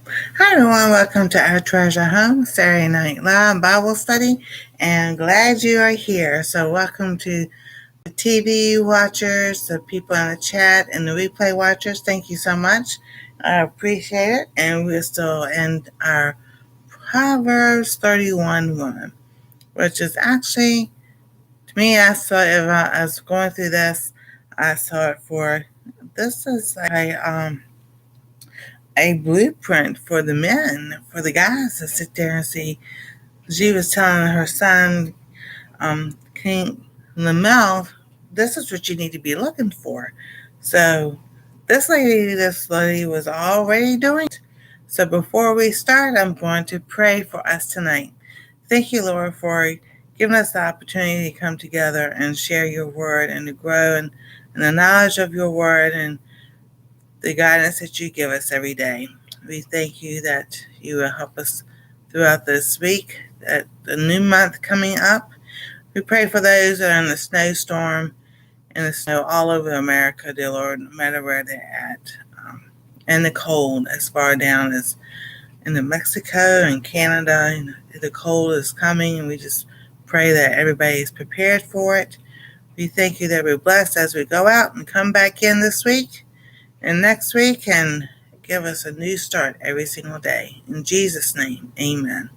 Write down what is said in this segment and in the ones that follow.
Hi everyone, welcome to our Treasure Home Saturday Night Live Bible Study, and glad you are here. So welcome to the TV watchers, the people in the chat, and the replay watchers. Thank you so much. I appreciate it. And we're still in our Proverbs 31 woman, which is actually, to me, I saw it, I was going through this, I saw it for, this is a blueprint for the men, for the guys to sit there and see. She was telling her son, King Lamel, this is what you need to be looking for. So this lady was already doing it. So before we start, I'm going to pray for us tonight. Thank you, Lord, for giving us the opportunity to come together and share your word and to grow in the knowledge of your word and the guidance that you give us every day. We thank you that you will help us throughout this week, that the new month coming up. We pray for those that are in the snowstorm and the snow all over America, dear Lord, no matter where they're at. And the cold as far down as in the Mexico and Canada, and the cold is coming, and we just pray that everybody is prepared for it. We thank you that we're blessed as we go out and come back in this week and next week and give us a new start every single day. In Jesus' name, amen.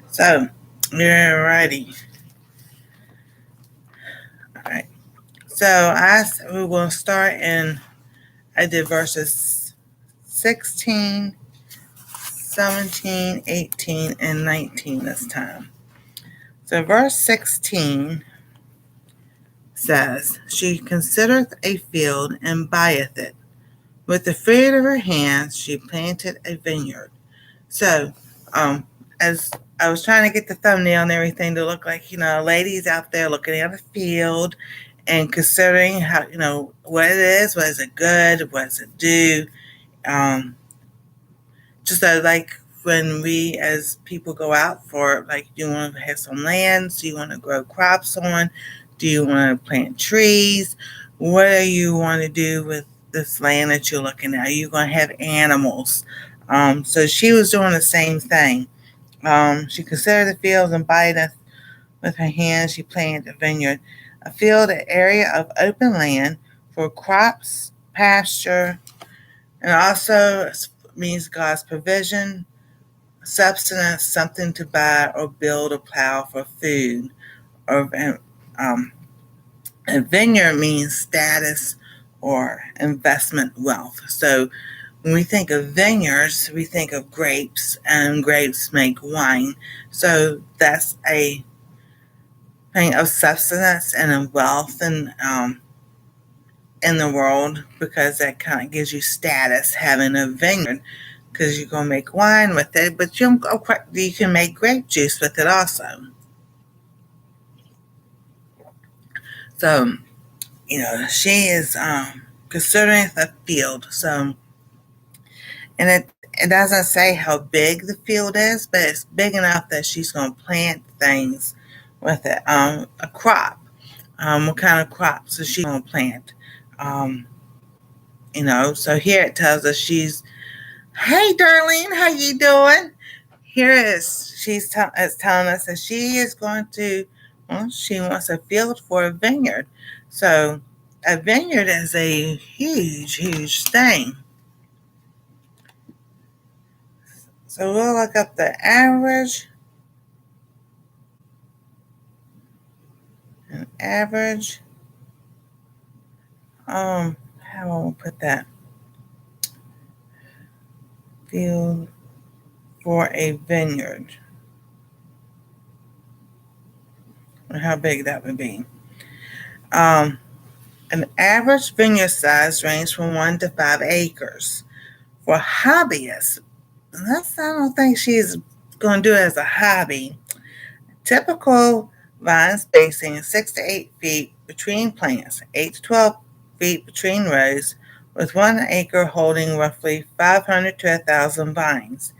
So, we're ready. All right. So, we're going to start in, I did verses 16, 17, 18, and 19 this time. So, verse 16 says, She considereth a field and buyeth it. With the fruit of her hands she planted a vineyard. So, as I was trying to get the thumbnail and everything to look like, ladies out there looking at a field and considering how, what it is it good, what does it do? Just like when we as people go out for, like, you want to have some land, so you want to grow crops on, do you want to plant trees? What do you want to do with this land that you're looking at? Are you going to have animals? So she was doing the same thing. She considered the fields and buyeth with her hands. She planted a vineyard, a field, an area of open land for crops, pasture, and also means God's provision, substance, something to buy or build or plow for food. Or a vineyard means status or investment wealth. So when we think of vineyards, we think of grapes, and grapes make wine. So that's a thing of substance and of wealth and in the world, because that kind of gives you status, having a vineyard, because you're going to make wine with it, but you can make grape juice with it also. So, she is considering the field. So, and it doesn't say how big the field is, but it's big enough that she's going to plant things with it. A crop. What kind of crops is she going to plant? So here it tells us hey, Darlene, how you doing? Here it is. She's telling us that she is going to, she wants a field for a vineyard. So a vineyard is a huge, huge thing. So we'll look up the average. How will we put that? Field for a vineyard. Or how big that would be. An average vineyard size ranges from 1 to 5 acres. For hobbyists, I don't think she's going to do it as a hobby. Typical vine spacing is 6 to 8 feet between plants, 8 to 12 feet between rows, with 1 acre holding roughly 500 to 1,000 vines.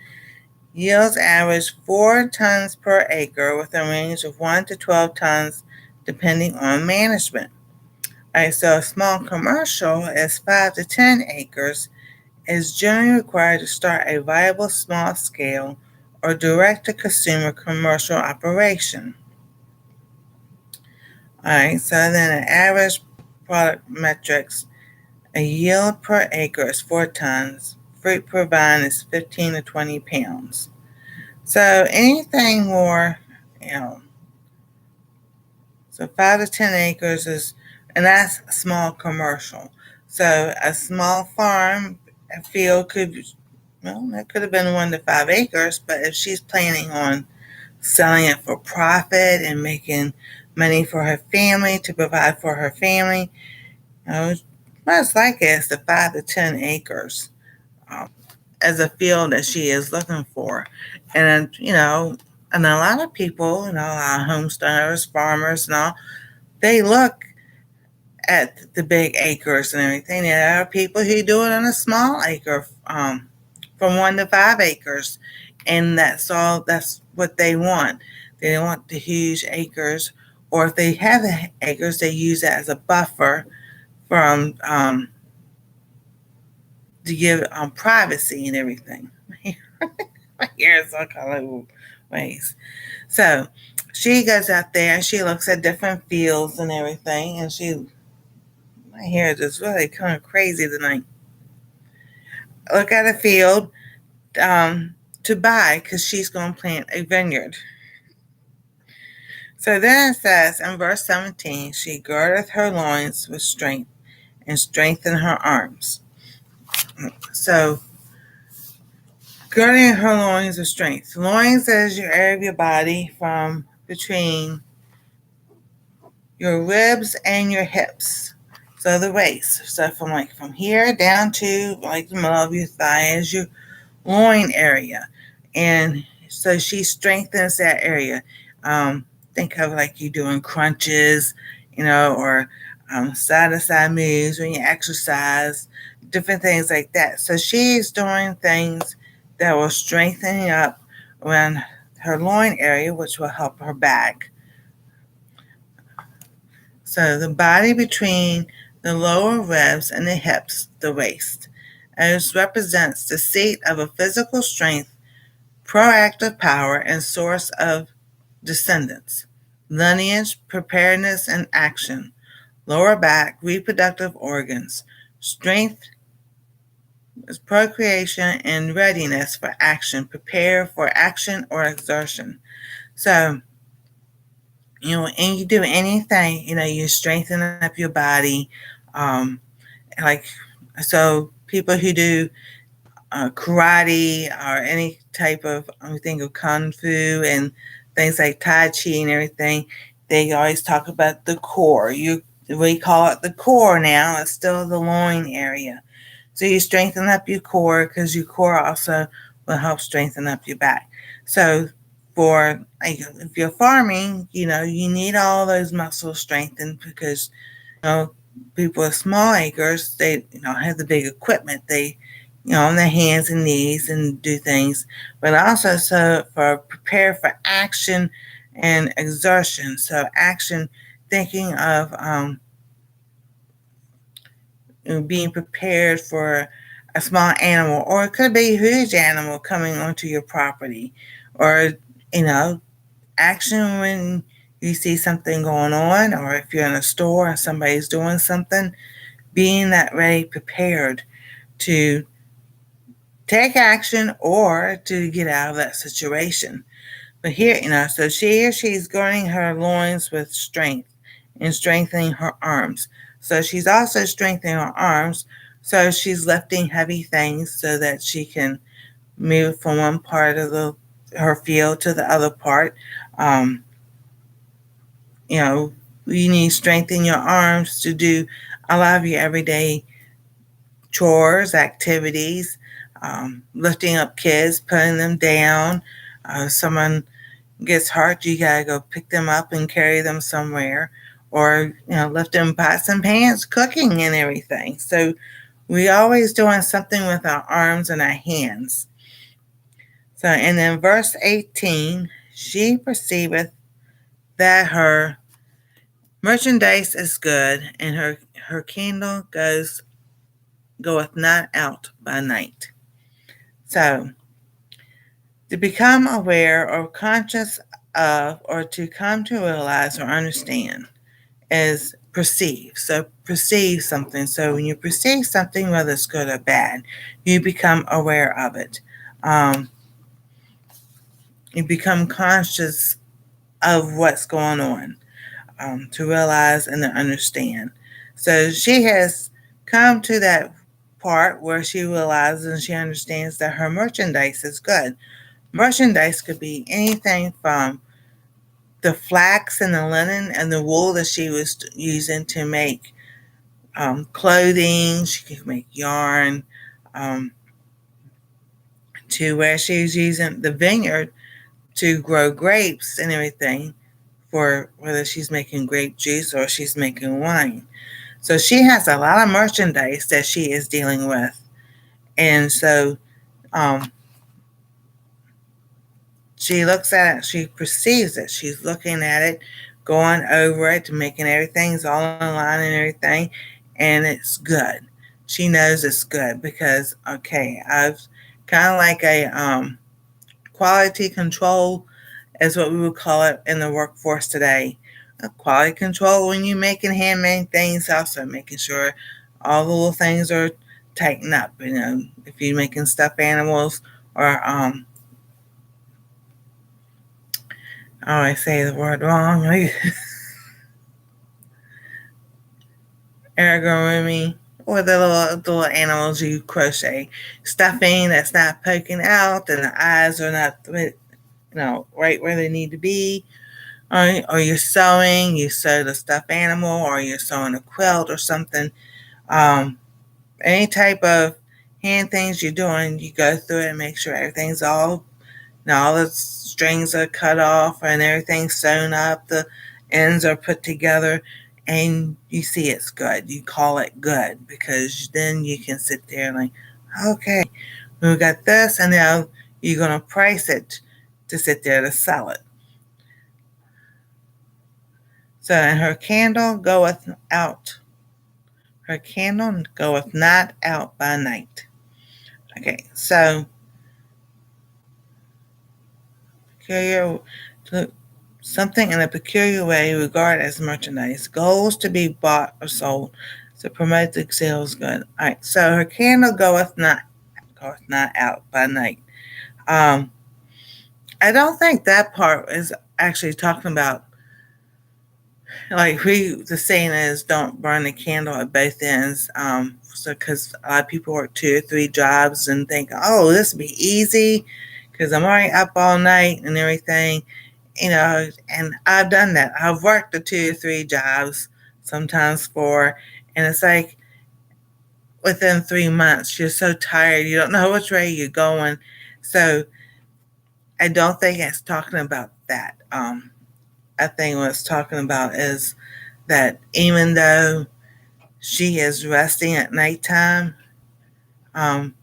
Yields average 4 tons per acre, with a range of 1 to 12 tons depending on management. All right, so a small commercial is 5 to 10 acres is generally required to start a viable small scale or direct to consumer commercial operation. Alright, so then an average product metrics, a yield per acre is 4 tons, fruit per vine is 15 to 20 pounds. So anything more, you know, so 5 to 10 acres is, and that's small commercial. So a small farm, a field could, well, that could have been 1 to 5 acres, but if she's planning on selling it for profit and making money for her family to provide for her family, you know, most likely it's the 5 to 10 acres as a field that she is looking for. And, you know, and a lot of people, you know, homesteaders, farmers, and all, they look at the big acres and everything. There are people who do it on a small acre, from 1 to 5 acres, and that's all. That's what they want. They don't want the huge acres, or if they have the acres, they use that as a buffer from to give privacy and everything. My hair is all kind of ways. So she goes out there and she looks at different fields and everything, and my hair is just really kind of crazy tonight. Look at a field to buy because she's going to plant a vineyard. So then it says in verse 17, she girdeth her loins with strength and strengthened her arms. So girding her loins with strength. Loins is your area of your body from between your ribs and your hips. So the waist. So from here down to like the middle of your thigh is your loin area. And so she strengthens that area. Think of like you doing crunches, you know, or side to side moves when you exercise, different things like that. So she's doing things that will strengthen up around her loin area, which will help her back. So the body between the lower ribs and the hips, the waist, as represents the seat of a physical strength, proactive power, and source of descendants, lineage, preparedness, and action, lower back, reproductive organs, strength is procreation and readiness for action, prepare for action or exertion. So, you know, and you do anything, you know, you strengthen up your body. Like, so people who do karate or any type of, I think of kung fu and things like tai chi and everything, they always talk about the core. We call it the core now. It's still the loin area. So you strengthen up your core because your core also will help strengthen up your back. So for like, if you're farming, you know, you need all those muscles strengthened because, you know, people with small acres, they, you know, have the big equipment. They, you know, on their hands and knees and do things, but also so for prepare for action and exertion. So action, thinking of being prepared for a small animal, or it could be a huge animal coming onto your property, or, you know, action when you see something going on, or if you're in a store and somebody's doing something, being that ready, prepared to take action or to get out of that situation. But here, you know, so she's girding her loins with strength and strengthening her arms. So she's also strengthening her arms. So she's lifting heavy things so that she can move from one part of her field to the other part. Um, you know, you need strength in your arms to do a lot of your everyday chores, activities, lifting up kids, putting them down. Someone gets hurt, you gotta go pick them up and carry them somewhere, or, you know, lift them pots and pans, cooking and everything. So we always doing something with our arms and our hands. So, and then verse 18, she perceiveth that her merchandise is good, and her candle goes goeth not out by night. So, to become aware or conscious of, or to come to realize or understand, is perceive. So, perceive something. So, when you perceive something, whether it's good or bad, you become aware of it. Um, you become conscious of what's going on, to realize and to understand. So, she has come to that part where she realizes and she understands that her merchandise is good. Merchandise could be anything from the flax and the linen and the wool that she was using to make clothing. She could make yarn, um, to where she was using the vineyard to grow grapes and everything, for whether she's making grape juice or she's making wine. So she has a lot of merchandise that she is dealing with. And so um, she looks at it, she perceives it, she's looking at it, going over it, making everything's all in line and everything, and it's good. She knows it's good because, okay, I've kind of like a quality control is what we would call it in the workforce today. Quality control when you're making handmade things, also making sure all the little things are tightened up. You know, if you're making stuffed animals or oh, I say the word wrong. Ergonomy, or the little animals you crochet, stuffing that's not poking out, and the eyes are not, right where they need to be. Or you're sewing, you sew the stuffed animal, or you're sewing a quilt or something. Um, any type of hand things you're doing, you go through it and make sure everything's all the strings are cut off and everything's sewn up, the ends are put together, and you see it's good. You call it good because then you can sit there and like, okay, we got this, and now you're going to price it to sit there to sell it. So, and her candle goeth out. Her candle goeth not out by night. Okay, so peculiar, something in a peculiar way regarded as merchandise, goals to be bought or sold to promote the sales good. All right, so her candle goeth not out by night. Um, I don't think that part is actually talking about, like, the saying is don't burn the candle at both ends. So because a lot of people work 2 or 3 jobs and think, oh, this will be easy because I'm already up all night and everything. And I've done that. I've worked the 2 or 3 jobs, sometimes 4, and it's like within 3 months, you're so tired, you don't know which way you're going. So I don't think it's talking about that. I think what it's talking about is that even though she is resting at nighttime,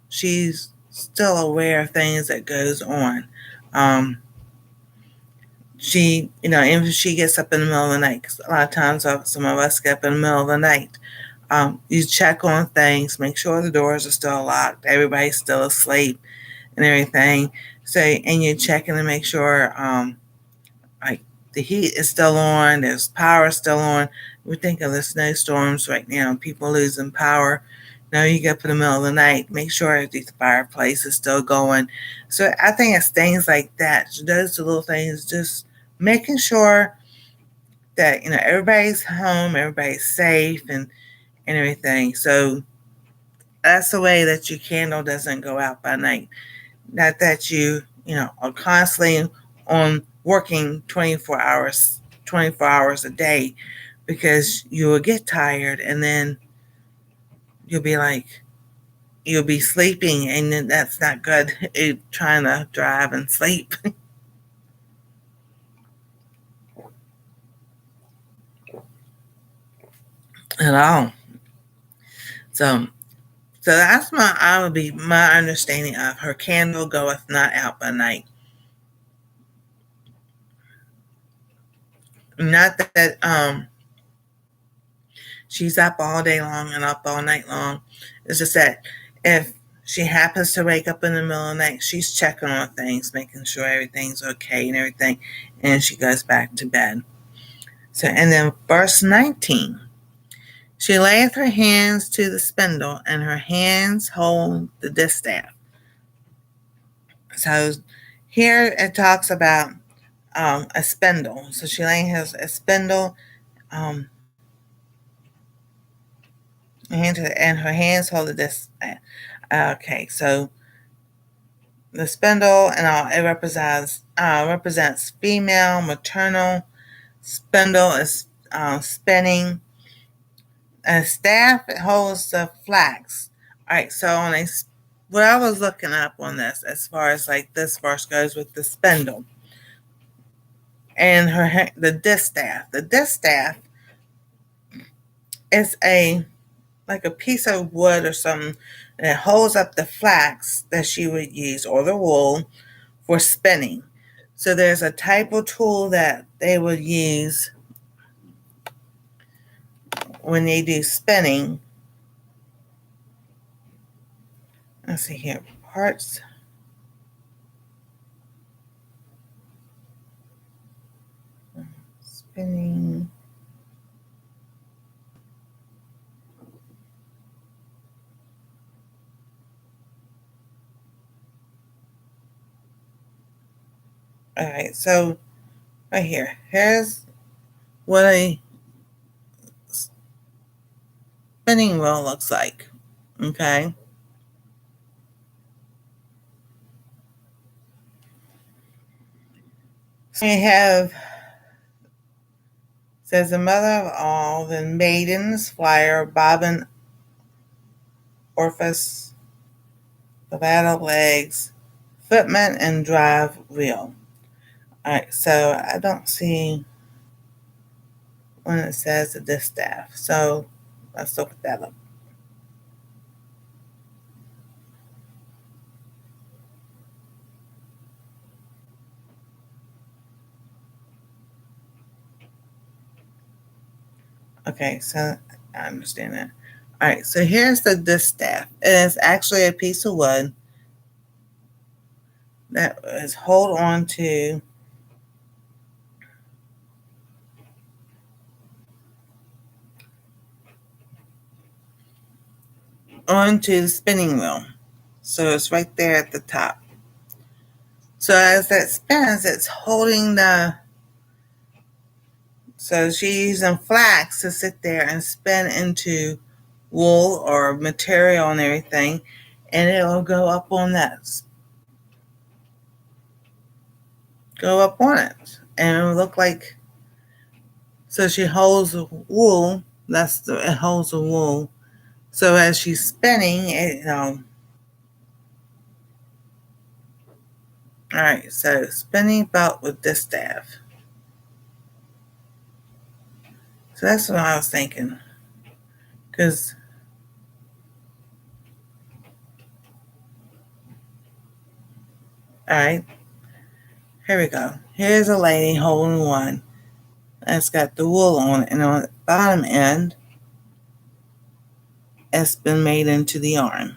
she's still aware of things that goes on. Um, even if she gets up in the middle of the night, 'cause a lot of times some of us get up in the middle of the night. You check on things, make sure the doors are still locked, everybody's still asleep, and everything. So, and you're checking to make sure, like, the heat is still on, there's power still on. We think of the snowstorms right now, people losing power. Now you get up in the middle of the night, make sure the fireplace is still going. So I think it's things like that. Those are little things, just making sure that everybody's home, everybody's safe, and everything. So that's the way that your candle doesn't go out by night. Not that you are constantly on working 24 hours a day, because you will get tired and then you'll be sleeping, and then that's not good. You're trying to drive and sleep at all. So that's I would be my understanding of her candle goeth not out by night. Not that she's up all day long and up all night long. It's just that if she happens to wake up in the middle of the night, she's checking on things, making sure everything's okay and everything, and she goes back to bed. So, and then verse 19, she layeth her hands to the spindle, and her hands hold the distaff. So here it talks about a spindle. So she has a spindle, and her hands hold the distaff. Okay, so the spindle and all it represents female, maternal. Spindle is spinning. A staff it holds the flax. All right, so what I was looking up on this, as far as like this verse goes with the spindle and the distaff. The distaff is like a piece of wood or something that holds up the flax that she would use or the wool for spinning. So there's a type of tool that they would use when they do spinning. Let's see here, parts. Spinning. All right, so right here, here's what a spinning wheel looks like. Okay. So we have, says the mother of all the maidens, flyer, bobbin, orifice, the battle legs, footman, and drive wheel. All right, so I don't see when it says the distaff. So let's look that up. Okay, so I understand that. All right, so here's the distaff. It is actually a piece of wood that is hold on to onto the spinning wheel. So it's right there at the top. So as that spins, it's holding so she's using flax to sit there and spin into wool or material and everything, and it'll go up on it. And it'll look like, so she holds the wool, it holds the wool. So as she's spinning, all right, so spinning belt with distaff. So that's what I was thinking. Because, all right, here we go. Here's a lady holding one that's got the wool on it, and on the bottom end, it's been made into the yarn.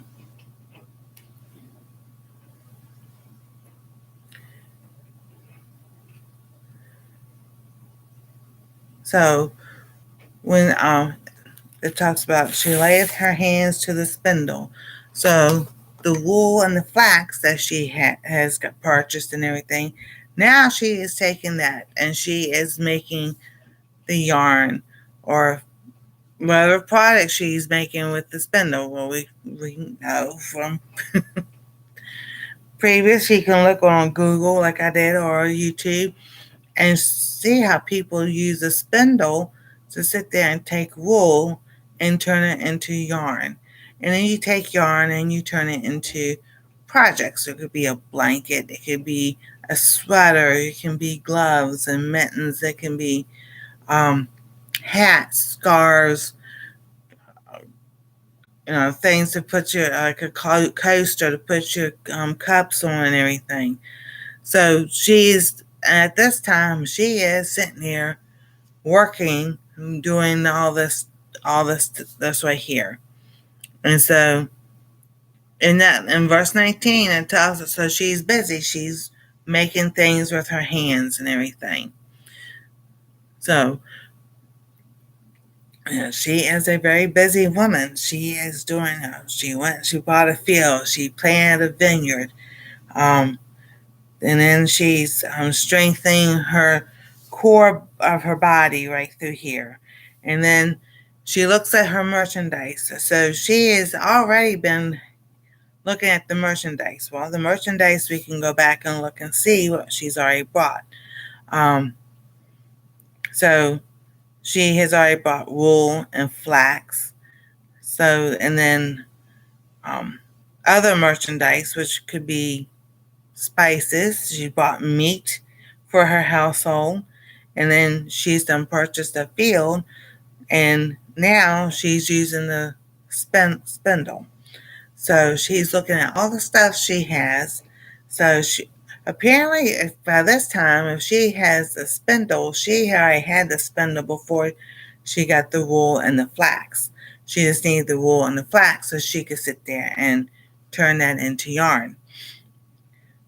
So when it talks about she layeth her hands to the spindle, so the wool and the flax that she has got purchased and everything, now she is taking that and she is making the yarn or whatever product she's making with the spindle. Well, we know from previous, you can look on Google like I did or YouTube and see how people use a spindle to sit there and take wool and turn it into yarn. And then you take yarn and you turn it into projects. It could be a blanket, it could be a sweater, it can be gloves and mittens, it can be hats, scarves, things to put your, like a coaster to put your cups on and everything. So at this time, she is sitting here working, doing all this all this right here. And so in verse 19 it tells us, so she's busy, she's making things with her hands and everything. So yeah, she is a very busy woman. She is doing. She bought a field. She planted a vineyard. Um, and then she's strengthening her core of her body right through here. And then she looks at her merchandise. So she has already been looking at the merchandise. Well, the merchandise, we can go back and look and see what she's already bought. So she has already bought wool and flax. So, and then other merchandise, which could be spices. She bought meat for her household. And then she's done purchased a field. And now she's using the spindle. So she's looking at all the stuff she has. So she apparently, by this time, if she has a spindle, she already had the spindle before she got the wool and the flax. She just needed the wool and the flax so she could sit there and turn that into yarn.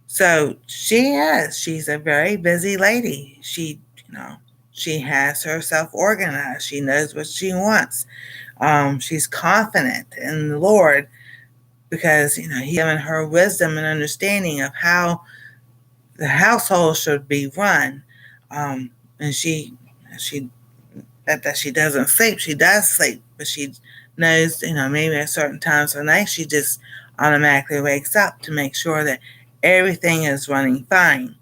So she's a very busy lady. She has herself organized. She knows what she wants. She's confident in the Lord because, He's given her wisdom and understanding of how the household should be run. And she that she doesn't sleep. She does sleep, but she knows, maybe at certain times of the night, she just automatically wakes up to make sure that everything is running fine.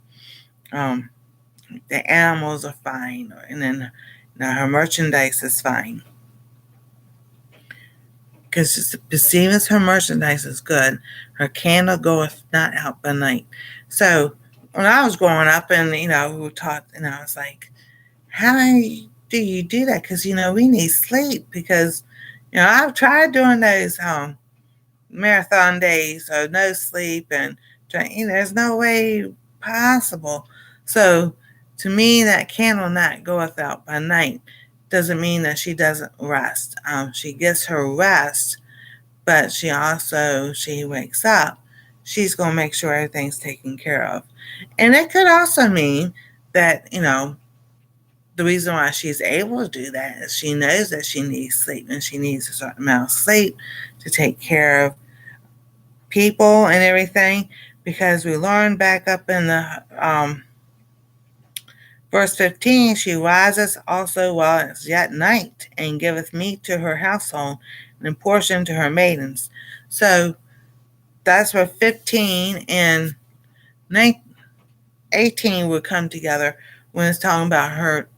The animals are fine, and then her merchandise is fine. Because as soon as her merchandise is good, her candle goeth not out by night. So when I was growing up, and we were taught, I was like, how do you do that? Because we need sleep. Because I've tried doing those marathon days, so no sleep, and there's no way possible. So to me, that candle not goeth out by night doesn't mean that she doesn't rest. She gets her rest, but she wakes up. She's going to make sure everything's taken care of. And it could also mean that, the reason why she's able to do that is she knows that she needs sleep, and she needs a certain amount of sleep to take care of people and everything, because we learned back up in the verse 15, she rises also while it's yet night, and giveth meat to her household, and portion to her maidens. So that's where 15 and 18 would come together when it's talking about her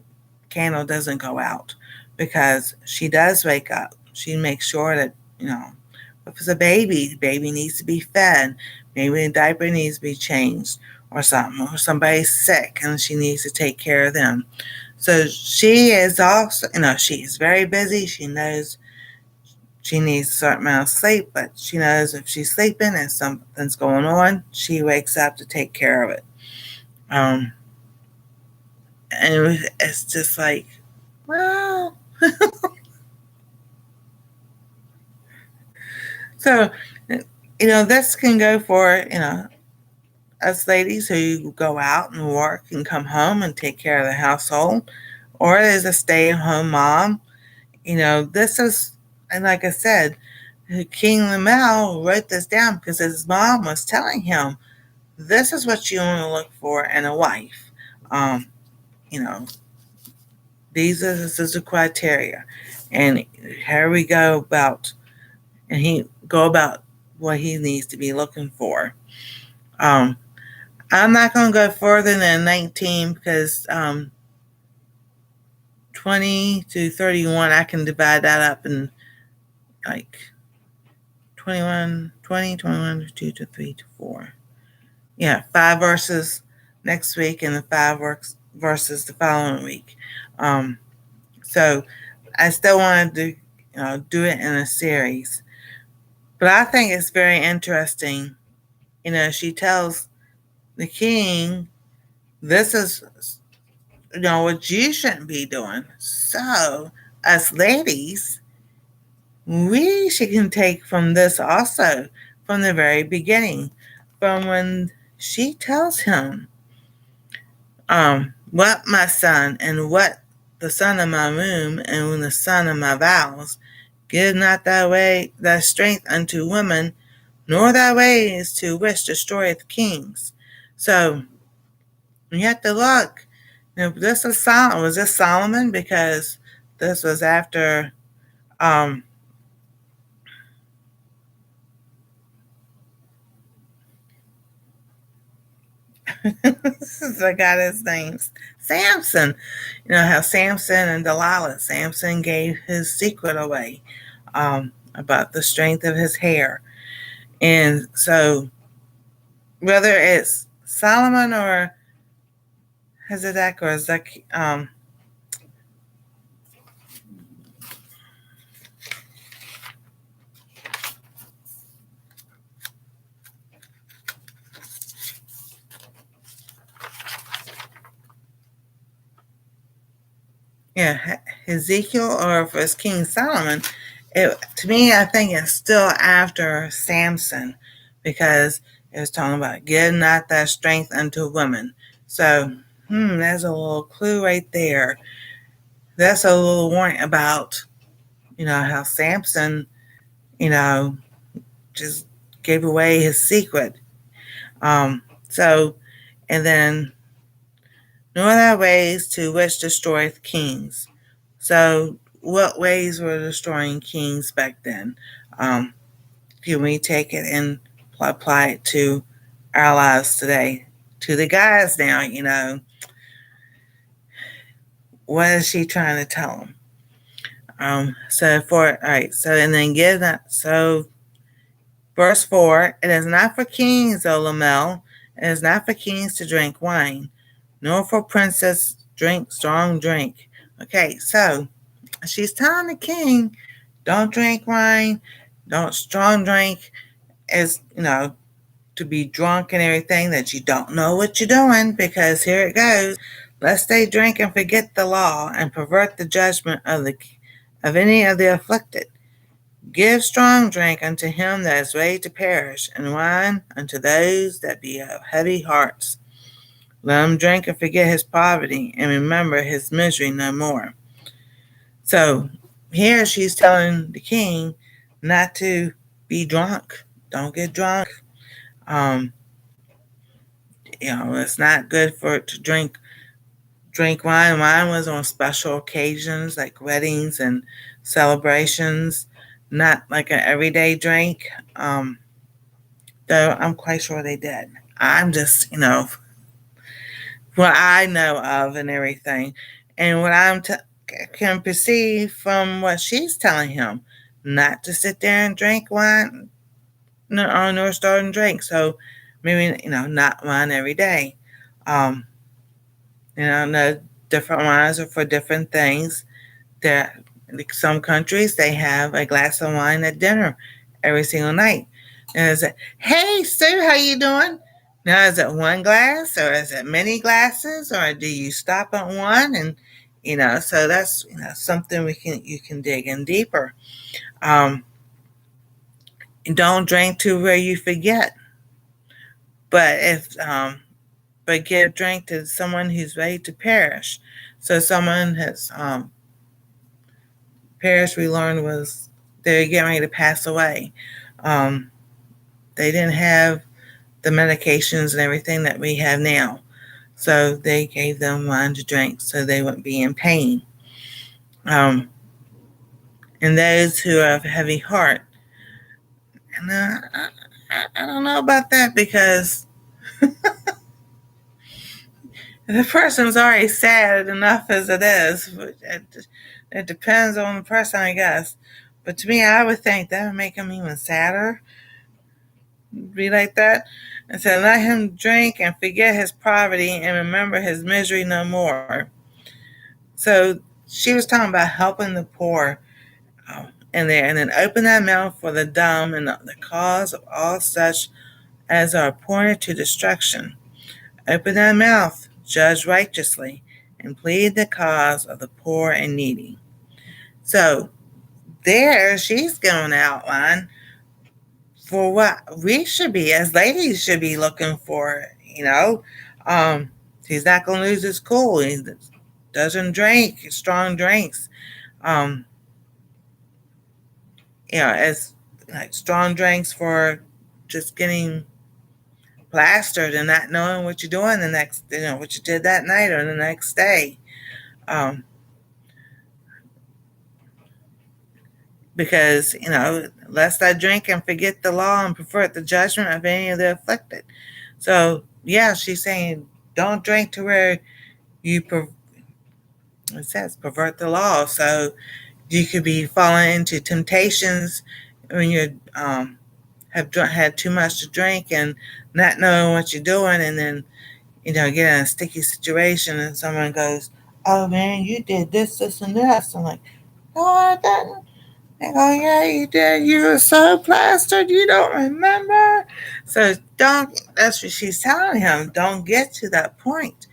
candle doesn't go out, because she does wake up. She makes sure that, if it's a baby, the baby needs to be fed. Maybe a diaper needs to be changed or something, or somebody's sick and she needs to take care of them. So she is also, she is very busy. She knows she needs a certain amount of sleep, but she knows if she's sleeping and something's going on, she wakes up to take care of it. And it's just like, well. So, this can go for, us ladies who go out and work and come home and take care of the household, or as a stay-at-home mom. This is, and like I said, King Lemuel wrote this down because his mom was telling him, this is what you want to look for in a wife. This is the criteria. And here we go about, and he go about what he needs to be looking for. I'm not going to go further than 19 because 20 to 31, I can divide that up in like 21, 20, 21, 2 to 3 to 4. Yeah, 5 verses next week and the 5 verses the following week. So I still wanted to do it in a series. But I think it's very interesting. She tells the king, this is, what you shouldn't be doing. So, us ladies, we can take from this also, from the very beginning, from when she tells him, what my son, and what the son of my womb, and when the son of my vows, give not thy strength unto women, nor thy ways to which destroyeth kings. So you have to look. This was Solomon. Was this Solomon? Because this was after I got his names. Samson. You know how Samson and Delilah. Samson gave his secret away about the strength of his hair. And so whether it's Solomon or Hezedek or Zek, Ezekiel, or if it's King Solomon, to me, I think it's still after Samson, because it was talking about give not thy strength unto women. So, there's a little clue right there. That's a little warning about, how Samson, just gave away his secret. So, and then, nor thy ways to which destroyeth kings. So, what ways were destroying kings back then? Can we take it and apply it to our lives today? To the guys now, what is she trying to tell them? And then give that. So, verse 4, it is not for kings, O Lamel, it is not for kings to drink wine, nor for princes drink strong drink. Okay, so she's telling the king, don't drink wine, don't strong drink, is, to be drunk and everything, that you don't know what you're doing, because here it goes. Lest they drink and forget the law and pervert the judgment of any of the afflicted. Give strong drink unto him that is ready to perish, and wine unto those that be of heavy hearts. Let him drink and forget his poverty, and remember his misery no more. So here she's telling the king not to be drunk. Don't get drunk. It's not good to drink wine. Wine was on special occasions like weddings and celebrations, not like an everyday drink. Though I'm quite sure they did. I'm just, what I know of and everything, and what can perceive from what she's telling him, not to sit there and drink wine, nor start and drink. So maybe not wine every day. No, different wines are for different things. There, like some countries, they have a glass of wine at dinner every single night. And it's hey Sue, how you doing? Now, is it one glass, or is it many glasses, or do you stop at one? And so that's something you can dig in deeper. Don't drink to where you forget, but give drink to someone who's ready to perish. So someone has perished. We learned was they're getting ready to pass away. They didn't have the medications and everything that we have now. So they gave them wine to drink so they wouldn't be in pain. And those who have a heavy heart. And I don't know about that, because the person's already sad enough as it is. It depends on the person, I guess. But to me, I would think that would make him even sadder. Be like that. And so let him drink and forget his poverty and remember his misery no more. So she was talking about helping the poor in there, and then open thy mouth for the dumb and the cause of all such as are appointed to destruction. Open thy mouth, judge righteously, and plead the cause of the poor and needy. So there she's giving an outline for what we should be, as ladies should be looking for, Um, he's not going to lose his cool. He doesn't drink strong drinks. Um, as like strong drinks for just getting plastered and not knowing what you're doing the next, what you did that night or the next day. Um, because, lest I drink and forget the law and pervert the judgment of any of the afflicted. So, yeah, she's saying don't drink to where you, it says, pervert the law. So you could be falling into temptations when you have had too much to drink and not knowing what you're doing, and then, get in a sticky situation and someone goes, oh man, you did this, this, and this. I'm like, no, I didn't. They go, yeah, you did. You were so plastered, you don't remember. So that's what she's telling him. Don't get to that point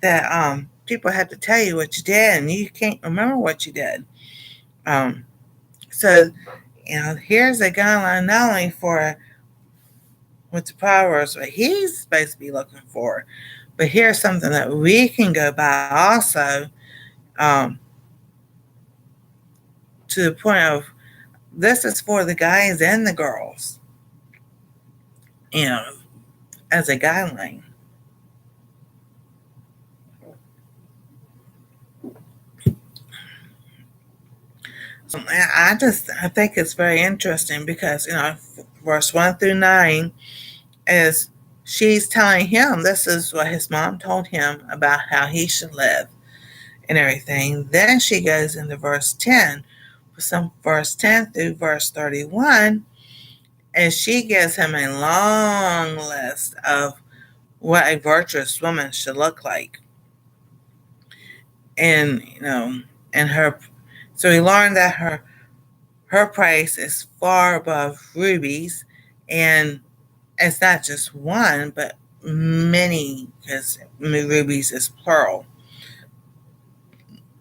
that people have to tell you what you did and you can't remember what you did. Um, so, here's a guideline not only for what the Proverbs, what he's supposed to be looking for, but here's something that we can go by also, um, to the point of this is for the guys and the girls, as a guideline. So I think it's very interesting because, verse 1 through 9 is she's telling him this is what his mom told him about how he should live and everything. Then she goes into verse 10, verse 10 through verse 31, and she gives him a long list of what a virtuous woman should look like. And, and so we learned that her price is far above rubies, and it's not just one, but many, because rubies is plural.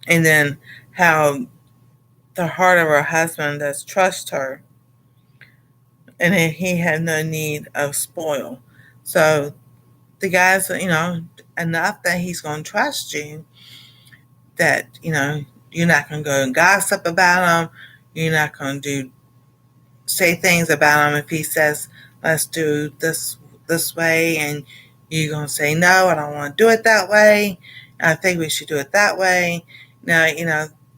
And then how the heart of her husband does trust her, and he had no need of spoil. So the guy's, enough that he's going to trust you, that, you're not going to go and gossip about him. You're not going to say things about him if he says, let's do this way, and you're going to say, no, I don't want to do it that way. I think we should do it that way. Now,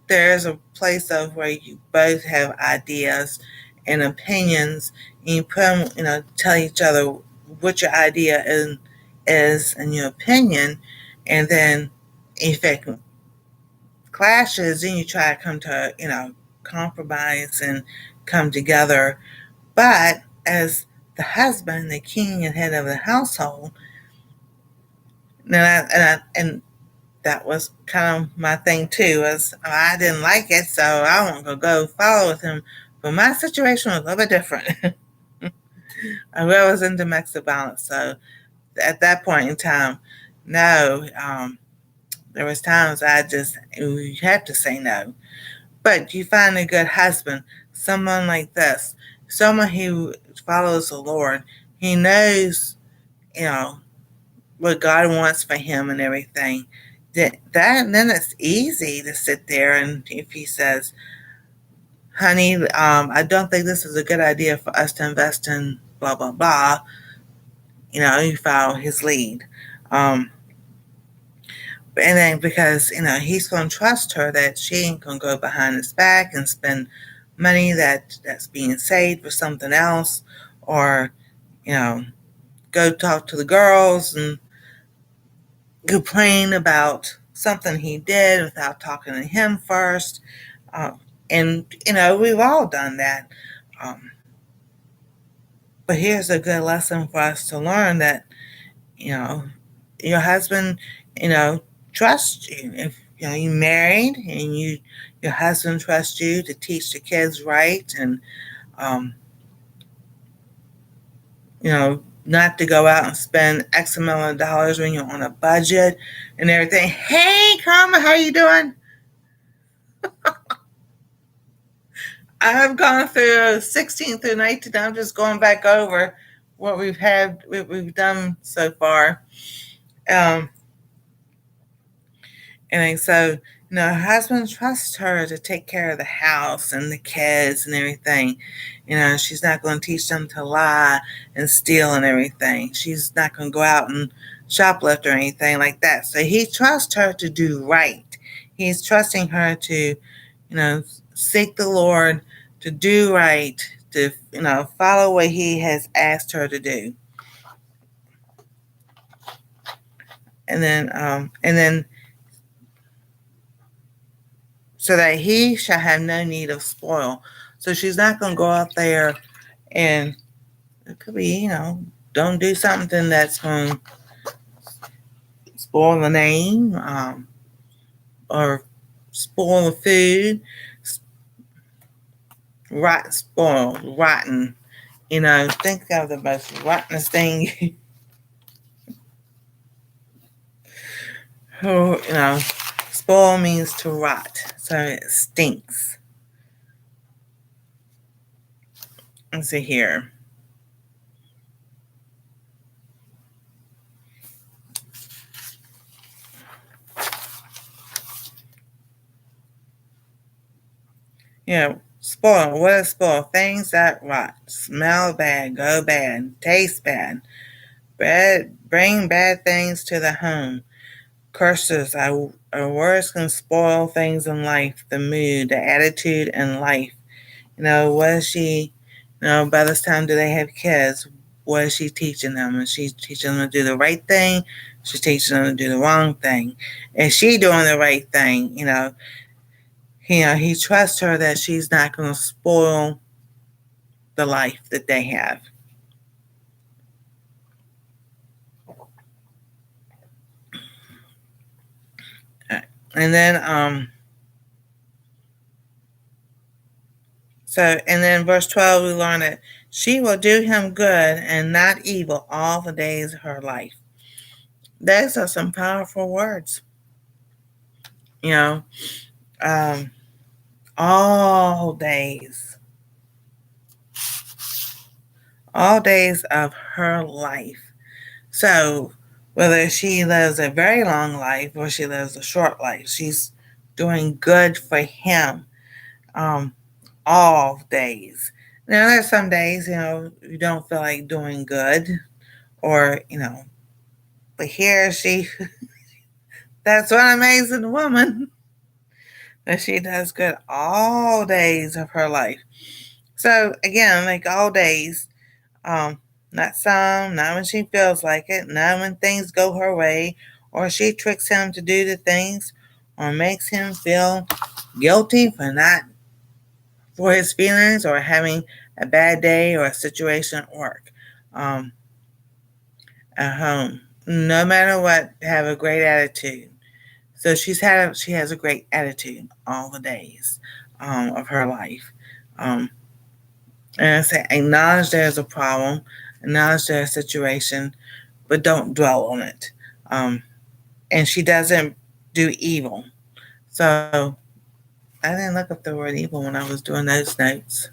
there's a place of where you both have ideas and opinions, and you put them, tell each other what your idea is and your opinion, and then if it clashes, then you try to come to, compromise and come together. But as the husband, the king and head of the household, and that was kind of my thing too. Was I didn't like it, so I won't go follow with him. But my situation was a little bit different. I was in domestic violence, so at that point in time, no. There was times you have to say no. But you find a good husband, someone like this, someone who follows the Lord. He knows, what God wants for him and everything. Then it's easy to sit there, and if he says, honey, I don't think this is a good idea for us to invest in blah, blah, blah, you follow his lead. And then because, he's going to trust her that she ain't going to go behind his back and spend money that's being saved for something else, or, go talk to the girls and complain about something he did without talking to him first. And, we've all done that. But here's a good lesson for us to learn that, your husband, trusts you. If you're married and your husband trusts you to teach the kids right, and not to go out and spend X amount of dollars when you're on a budget and everything. Hey, Karma, how you doing? I've gone through 16 through 19. I'm just going back over what we've done so far. Um, and so, her husband trusts her to take care of the house and the kids and everything. She's not going to teach them to lie and steal and everything. She's not going to go out and shoplift or anything like that. So he trusts her to do right. He's trusting her to, seek the Lord, to do right, to, follow what he has asked her to do. And then so that he shall have no need of spoil. So she's not going to go out there and it could be, don't do something that's going to spoil the name, or spoil the food, rotten. Think of the most rottenest thing. Spoil means to rot, so it stinks. Let's see here. Spoil. What is spoil? Things that rot, smell bad, go bad, taste bad, bring bad things to the home. Curses our words can spoil things in life, the mood, the attitude in life. What is she, by this time do they have kids? What is she teaching them? Is she teaching them to do the right thing? She's teaching them to do the wrong thing. Is she doing the right thing? He trusts her that she's not going to spoil the life that they have. And then verse 12, we learn that she will do him good and not evil all the days of her life. Those are some powerful words. All days of her life. So whether she lives a very long life or she lives a short life, she's doing good for him. All days. Now, there's some days, you don't feel like doing good, or, but here that's what amazing woman, that she does good all days of her life. So, again, like all days, not some, not when she feels like it, not when things go her way, or she tricks him to do the things, or makes him feel guilty for his feelings or having a bad day or a situation at work, at home. No matter what, have a great attitude. So she has a great attitude all the days of her life. And I say, acknowledge there's a problem, acknowledge there's a situation, but don't dwell on it. And she doesn't do evil. So I didn't look up the word evil when I was doing those notes.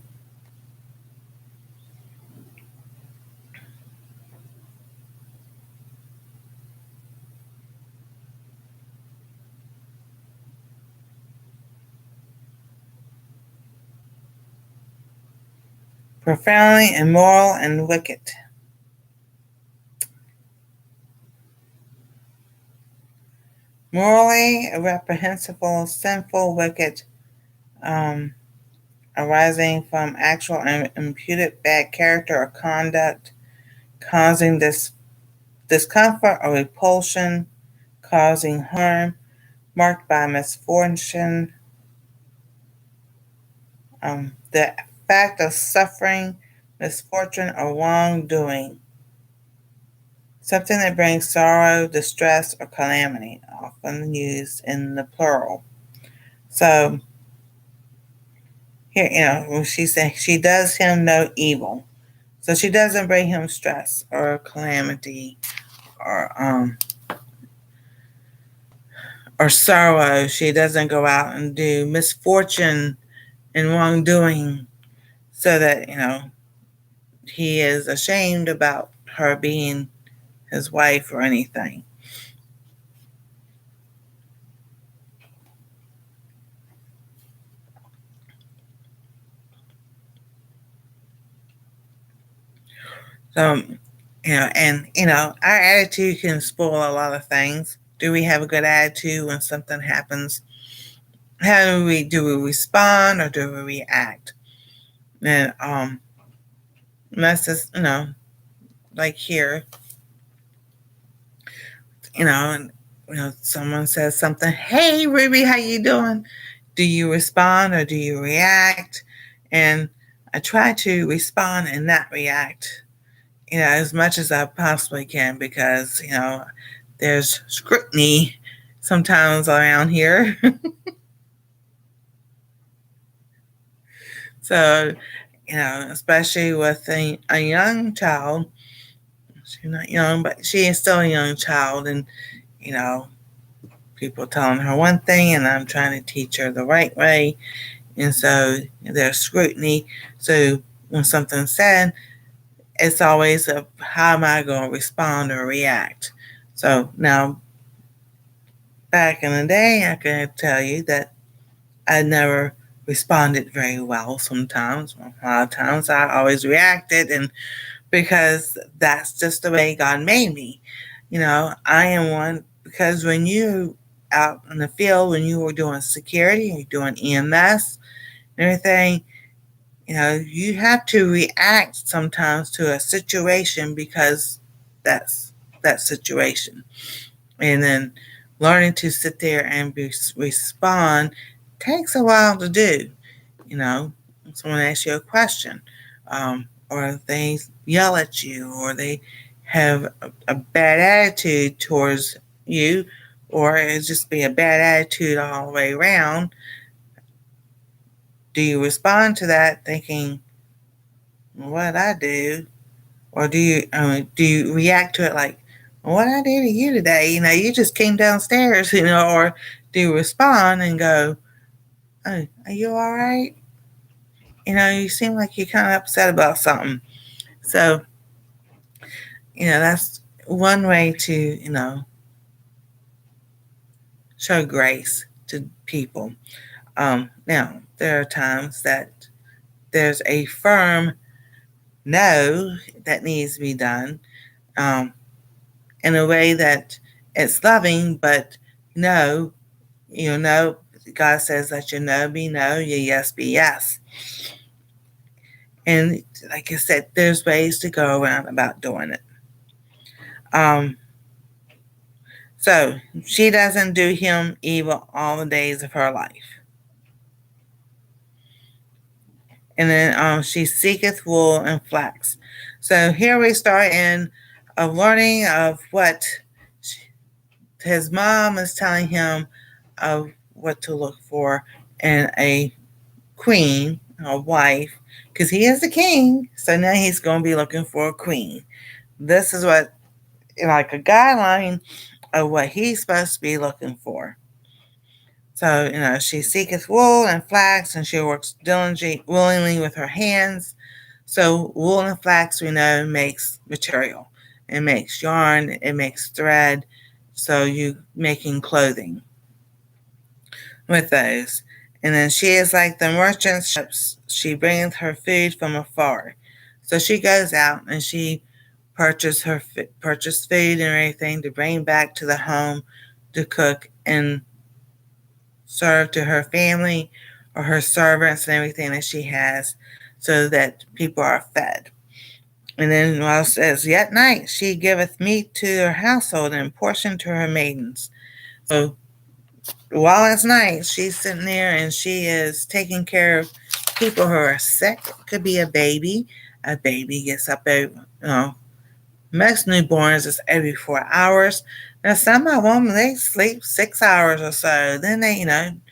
Profoundly immoral and wicked. Morally reprehensible, sinful, wicked, arising from actual and imputed bad character or conduct, causing discomfort or repulsion, causing harm, marked by misfortune, the fact of suffering, misfortune, or wrongdoing. Something that brings sorrow, distress, or calamity, often used in the plural. So, here, when she says she does him no evil. So she doesn't bring him stress or calamity or sorrow. She doesn't go out and do misfortune. in wrongdoing, so that, he is ashamed about her being his wife or anything. So, our attitude can spoil a lot of things. Do we have a good attitude when something happens? How do we respond, or do we react? And that's just, like here, and someone says something, "Hey Ruby, how you doing?" Do you respond or do you react? And I try to respond and not react, as much as I possibly can, because, there's scrutiny sometimes around here. So, especially with a young child, she's not young, but she is still a young child, and, you know, people telling her one thing, and I'm trying to teach her the right way. And so there's scrutiny. So when something's said, it's always how am I going to respond or react? So now, back in the day, I can tell you that I never responded very well sometimes. A lot of times I always reacted, and because that's just the way God made me. I am one, because when you out in the field, when you were doing security, you're doing EMS and everything, you have to react sometimes to a situation, because that's that situation. And then learning to sit there and respond takes a while to do. You know, Someone asks you a question, or they yell at you, or they have a bad attitude towards you, or it just be a bad attitude all the way around. Do you respond to that thinking, what I do? Or do you react to it like, what I do to you today? You just came downstairs, or do you respond and go, oh, are you all right? You seem like you're kind of upset about something. So, that's one way to, show grace to people. Now, there are times that there's a firm no that needs to be done, in a way that it's loving, but no, no, God says let your no be no, your yes be yes. And like I said, there's ways to go around about doing it. Um, so she doesn't do him evil all the days of her life. And then she seeketh wool and flax. So here we start in a learning of what his mom is telling him of what to look for in a queen, a wife, because he is the king. So now he's going to be looking for a queen. This is what, like a guideline of what he's supposed to be looking for. So, she seeketh wool and flax, and she works diligently, willingly with her hands. So, wool and flax, we know, makes material. It makes yarn, it makes thread. So, you making clothing with those. And then she is like the merchant ships. She bringeth her food from afar. So she goes out and she purchase food and everything to bring back to the home to cook and serve to her family or her servants and everything that she has, so that people are fed. And then while it says, yet night she giveth meat to her household and portion to her maidens. So while it's night, she's sitting there and she is taking care of people who are sick. It could be a baby. A baby gets up most newborns is every 4 hours. Now, some of them, they sleep 6 hours or so. Then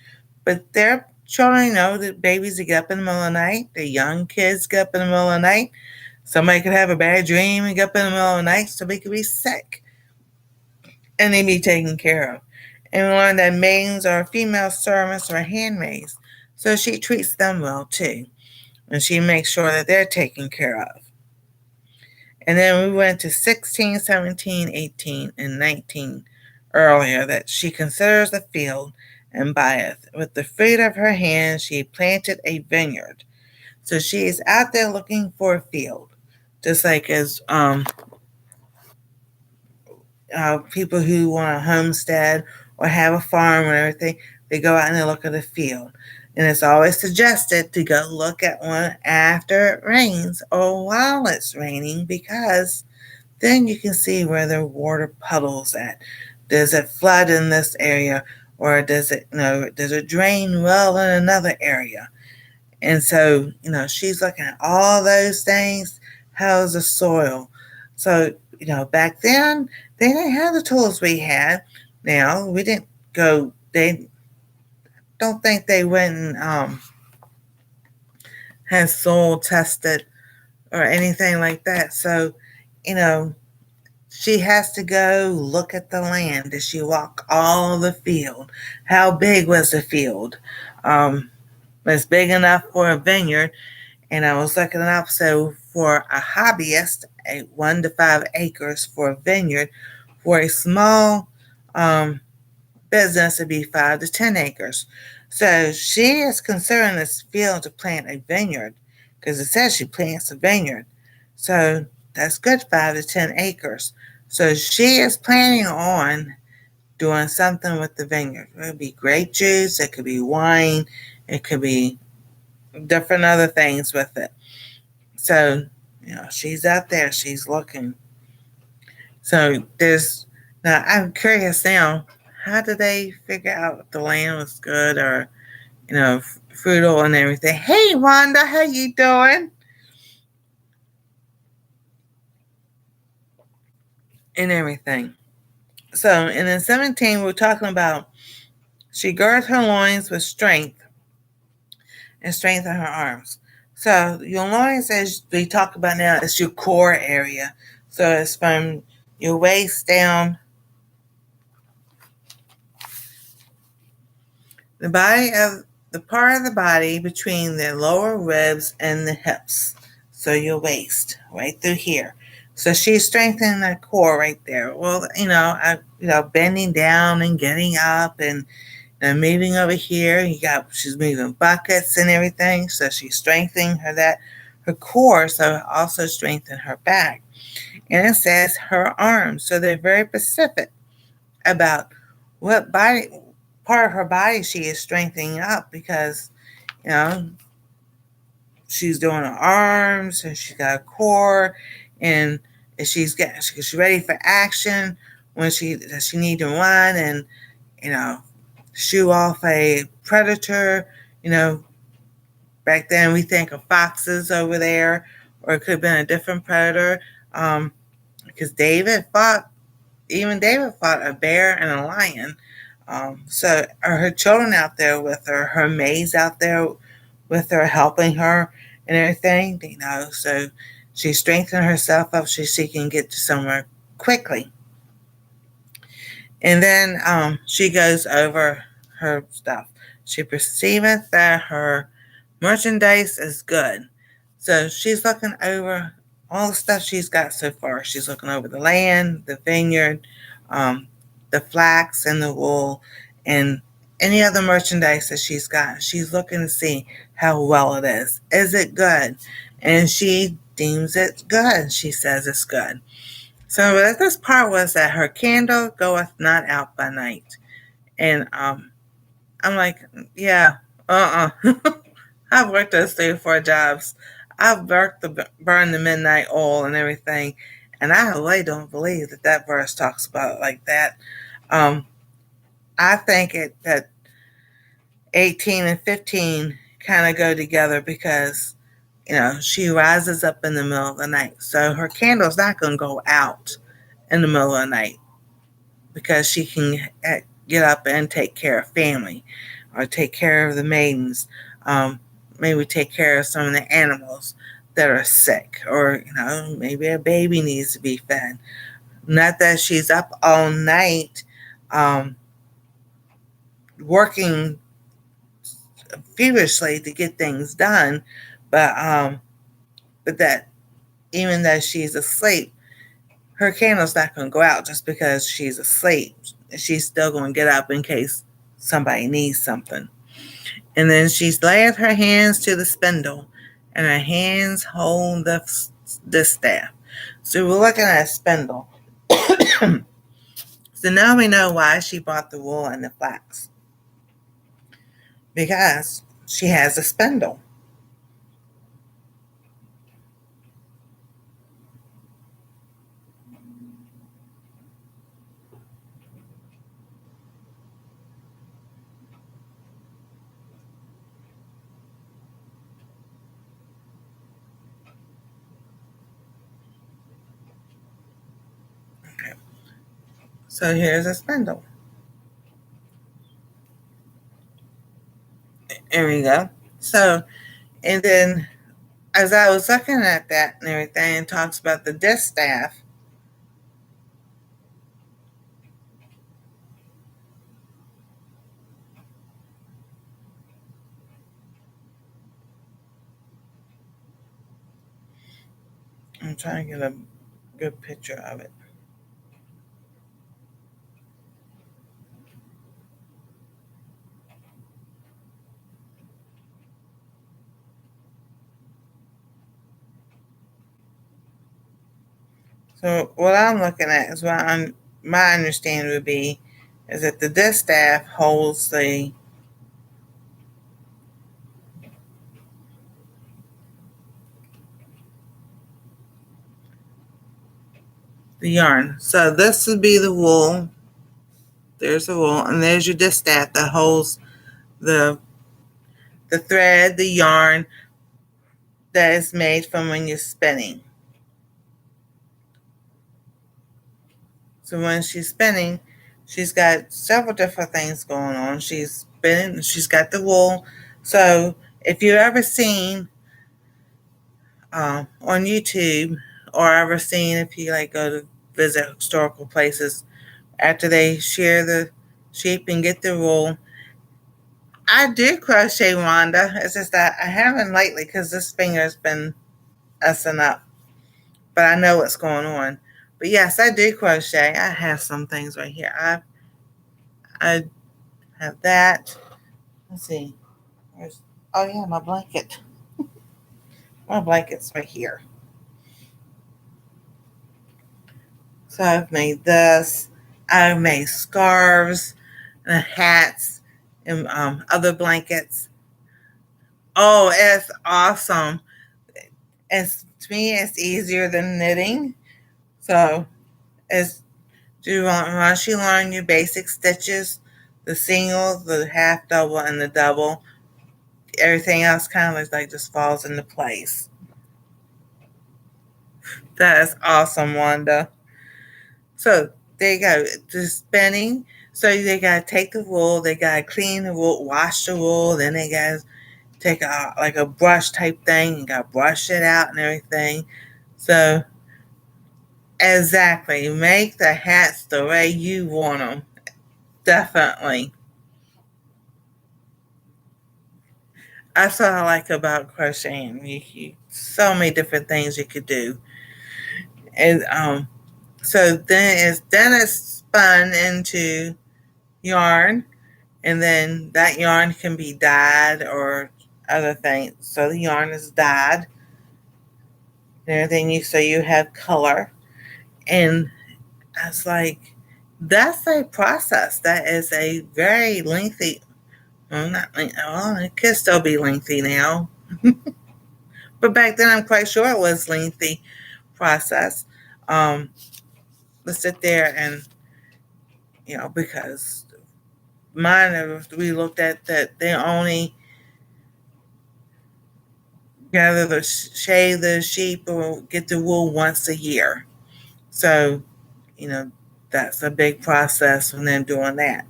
but their children, the babies that get up in the middle of the night, the young kids get up in the middle of the night. Somebody could have a bad dream and get up in the middle of the night. Somebody could be sick and they be taken care of. And we learned that maidens are female servants or handmaids. So she treats them well too. And she makes sure that they're taken care of. And then we went to 16, 17, 18, and 19 earlier, that she considers a field and buyeth. With the fruit of her hand she planted a vineyard. So she is out there looking for a field. Just like as people who want a homestead or have a farm and everything, they go out and they look at a field. And it's always suggested to go look at one after it rains or while it's raining, because then you can see where the water puddles at. Does it flood in this area, or does it drain well in another area? And so, she's looking at all those things. How's the soil? So, back then they didn't have the tools we had. Now we didn't go. They don't think they went and had soil tested or anything like that. So, you know, she has to go look at the land. Did she walk all the field? How big was the field? Was big enough for a vineyard? And I was looking it up. So for a hobbyist, 1 to 5 acres for a vineyard. For a small business, it'd be 5 to 10 acres. So she is considering this field to plant a vineyard, because it says she plants a vineyard. So that's good, 5 to 10 acres. So she is planning on doing something with the vineyard. It could be grape juice, it could be wine, it could be different other things with it. So, she's out there, she's looking. So now I'm curious now, how did they figure out if the land was good, or, fruitful and everything? Hey, Wanda, how you doing? And everything. So, and then 17, we're talking about she girds her loins with strength and strengthen her arms. So your loins, as we talk about now, is your core area. So it's from your waist down, the part of the body between the lower ribs and the hips. So your waist, right through here. So she's strengthening the core right there. Well, bending down and getting up and moving over here. She's moving buckets and everything. So she's strengthening her core. So also strengthen her back. And it says her arms. So they're very specific about what body part of her body she is strengthening up, because you know she's doing her arms and she's got a core, and she's ready for action when she need to run and shoo off a predator. Back then we think of foxes over there, or it could have been a different predator, because David fought a bear and a lion. So are her children out there with her maids out there with her, helping her and everything, so she strengthened herself up so she can get to somewhere quickly. And then she goes over her stuff. She perceiveth that her merchandise is good. So she's looking over all the stuff she's got so far. She's looking over the land, the vineyard, the flax and the wool, and any other merchandise that she's got. She's looking to see how well it is. Is it good? And she deems it good. She says it's good. So this part was that her candle goeth not out by night. And I'm like, yeah, I've worked those 3 or 4 jobs. I've worked burn the midnight oil and everything. And I really don't believe that verse talks about it like that. I think that 18 and 15 kind of go together, because she rises up in the middle of the night. So her candle's not going to go out in the middle of the night, because she can get up and take care of family, or take care of the maidens, maybe take care of some of the animals that are sick, or maybe a baby needs to be fed. Not that she's up all night working feverishly to get things done, but that even though she's asleep, her candle's not going to go out just because she's asleep. She's still going to get up in case somebody needs something. And then she's laid her hands to the spindle, and her hands hold the staff. So we're looking at a spindle. So now we know why she bought the wool and the flax. Because she has a spindle. Okay. So here's a spindle. There we go. So, and then as I was looking at that and everything, it talks about the distaff. I'm trying to get a good picture of it. So what I'm looking at is my understanding would be is that the distaff holds the yarn. So this would be the wool. There's the wool, and there's your distaff that holds the thread, the yarn that is made from when you're spinning. So when she's spinning, she's got several different things going on. She's spinning, she's got the wool. So if you've ever seen on YouTube, or ever seen if you like go to visit historical places, after they shear the sheep and get the wool, I do crochet, Wanda. It's just that I haven't lately because this finger's been messing up. But I know what's going on. But yes, I do crochet. I have some things right here. I have that. Let's see. Oh yeah, my blanket. My blanket's right here. So I've made this. I've made scarves and hats and other blankets. Oh, it's awesome. To me, it's easier than knitting. So it's once you learn your basic stitches, the single, the half double, and the double, everything else kind of like just falls into place. That is awesome, Wanda. So there you go. The spinning. So they gotta take the wool, they gotta clean the wool, wash the wool, then they gotta take a brush type thing and gotta brush it out and everything. So exactly, make the hats the way you want them. Definitely. That's what I like about crocheting. So many different things you could do, and so then it's spun into yarn, and then that yarn can be dyed or other things. So the yarn is dyed and everything. So you have color, and it's like that's a process. That is a very lengthy. Well, not well, it could still be lengthy now, but back then I'm quite sure it was lengthy process. Um, let's sit there and because mine we looked at that they only gather the shave the sheep or get the wool once a year. So, you know, that's a big process when they're doing that.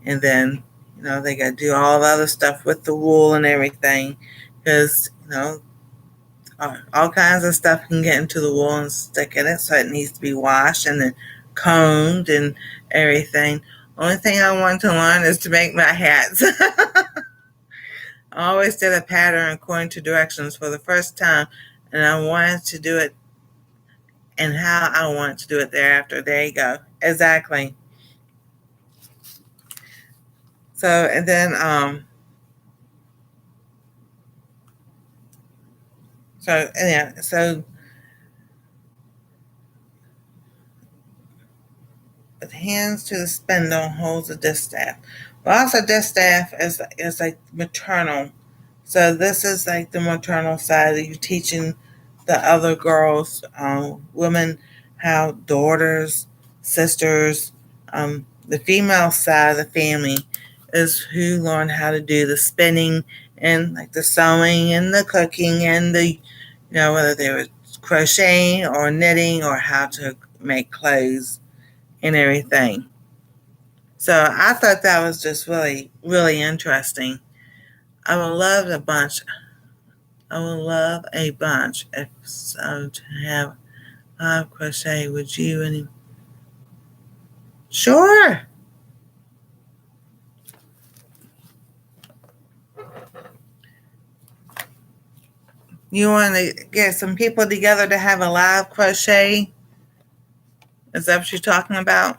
And then, they got to do all the other stuff with the wool and everything because, all kinds of stuff can get into the wool and stick in it. So it needs to be washed and then combed and everything. Only thing I want to learn is to make my hats. I always did a pattern according to directions for the first time, and I wanted to do it and how I wanted to do it thereafter. There you go. Exactly. So, and then, so with hands to the spindle holds a distaff. But also, distaff is like maternal. So this is like the maternal side that you're teaching the other girls, women, how daughters, sisters, the female side of the family is who learn how to do the spinning and like the sewing and the cooking and whether they were crocheting or knitting or how to make clothes and everything. So I thought that was just really, really interesting. I would love a bunch. I would love a bunch if so to have live crochet. Would you any? Sure. You want to get some people together to have a live crochet? Is that what you're talking about?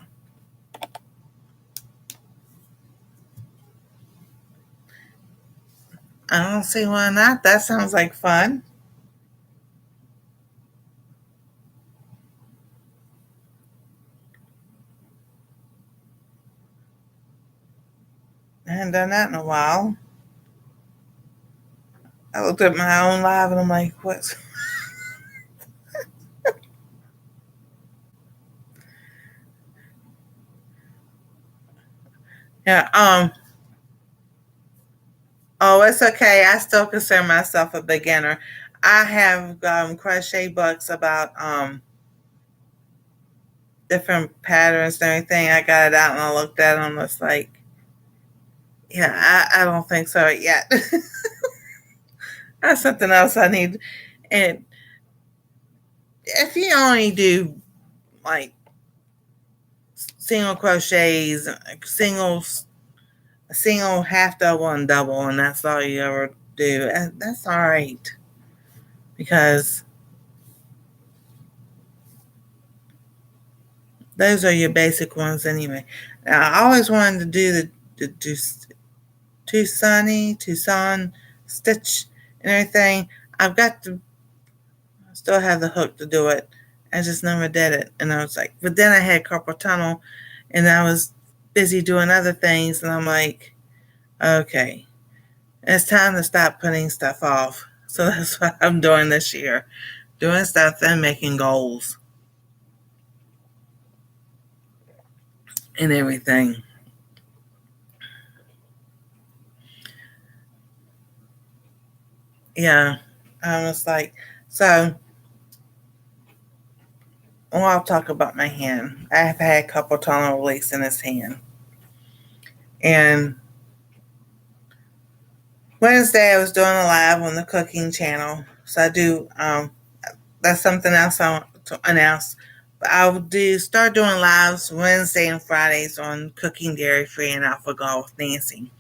I don't see why not. That sounds like fun. I haven't done that in a while. I looked at my own live and I'm like, what? Yeah. Oh, it's okay. I still consider myself a beginner. I have crochet books about different patterns and everything. I got it out and I looked at them. It's like, yeah, I don't think so yet. That's something else I need. And if you only do like single crochets, single, half double, and double, and that's all you ever do, that's all right because those are your basic ones anyway. Now, I always wanted to do the Tucson stitch and everything. I've got to still have the hook to do it. I just never did it. And I was like, but then I had carpal tunnel and I was busy doing other things. And I'm like, okay, it's time to stop putting stuff off. So that's what I'm doing this year, doing stuff and making goals and everything. Yeah. I was like, so I'll talk about my hand. I have had carpal tunnel release in this hand. And Wednesday, I was doing a live on the cooking channel. So I do, that's something else I want to announce. But I'll start doing lives Wednesday and Fridays on cooking dairy free and alpha-gal with Nancy.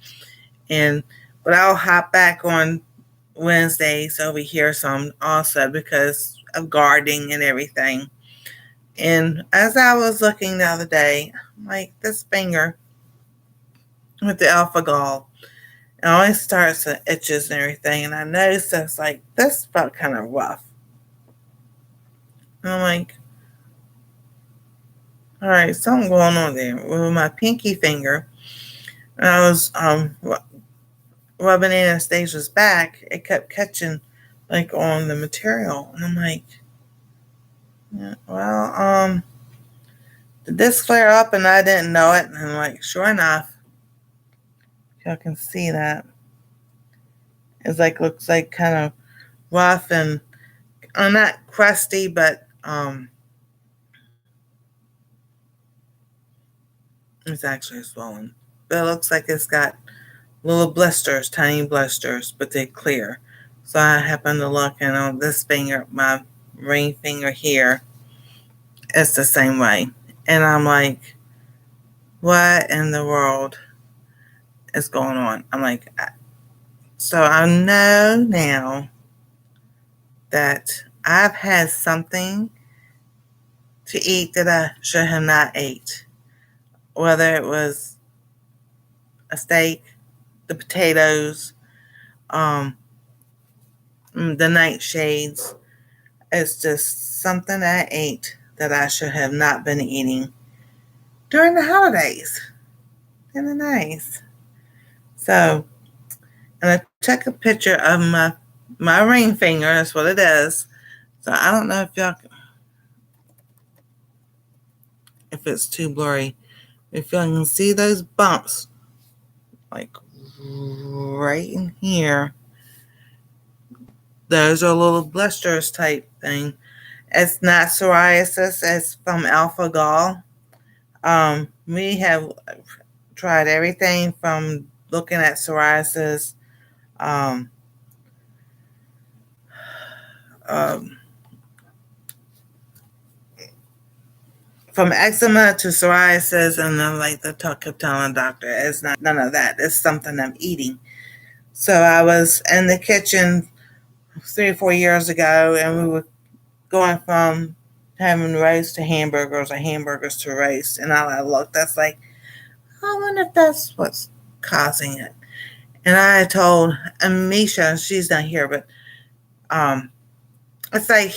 But I'll hop back on Wednesdays over here some also because of gardening and everything. And as I was looking the other day, I'm like, this finger with the alpha-gal, it always starts to itches and everything. And I noticed it's like, this felt kind of rough. And I'm like, all right, something going on there. With my pinky finger, and I was rubbing Anastasia's back, it kept catching like on the material. And I'm like, yeah, well, did this flare up and I didn't know it? And I'm like, sure enough, y'all can see that. It's like, looks like kind of rough and not crusty, but it's actually swollen. But it looks like it's got little blisters, tiny blisters, but they're clear. So I happened to look, and on this finger, my ring finger here, it's the same way. And I'm like, what in the world is going on? I'm like, So I know now that I've had something to eat that I should have not ate, whether it was a steak, the potatoes, um, the nightshades. It's just something I ate that I should have not been eating during the holidays. Isn't it nice? So, and I took a picture of my ring finger. That's what it is. So I don't know if it's too blurry. If y'all can see those bumps, like right in here, those are little blisters type thing. It's not psoriasis. It's from alpha gal. We have tried everything from looking at psoriasis, um, um, from eczema to psoriasis, and then like the kept telling the doctor, it's not none of that. It's something I'm eating. So I was in the kitchen 3 or 4 years ago, and we were going from having roast to hamburgers or hamburgers to roast, and I looked. That's like, I wonder if that's what's causing it. And I told Amisha, she's not here, but um, it's like